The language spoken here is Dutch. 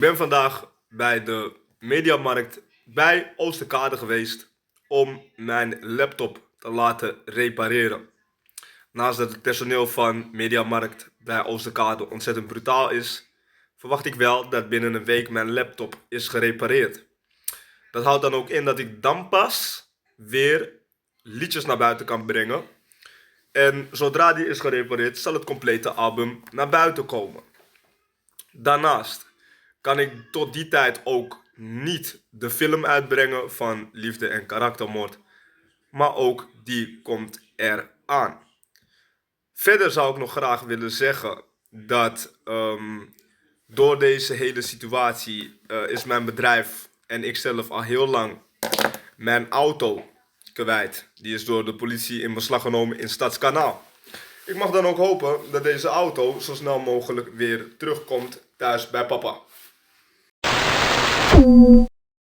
Ik ben vandaag bij de Mediamarkt bij Oosterkade geweest om mijn laptop te laten repareren. Naast dat het personeel van Mediamarkt bij Oosterkade ontzettend brutaal is, verwacht ik wel dat binnen een week mijn laptop is gerepareerd. Dat houdt dan ook in dat ik dan pas weer liedjes naar buiten kan brengen. En zodra die is gerepareerd, zal het complete album naar buiten komen. Daarnaast kan ik tot die tijd ook niet de film uitbrengen van Liefde en Karaktermoord, maar ook die komt eraan. Verder zou ik nog graag willen zeggen dat door deze hele situatie is mijn bedrijf en ik zelf al heel lang mijn auto kwijt. Die is door de politie in beslag genomen in Stadskanaal. Ik mag dan ook hopen dat deze auto zo snel mogelijk weer terugkomt thuis bij papa.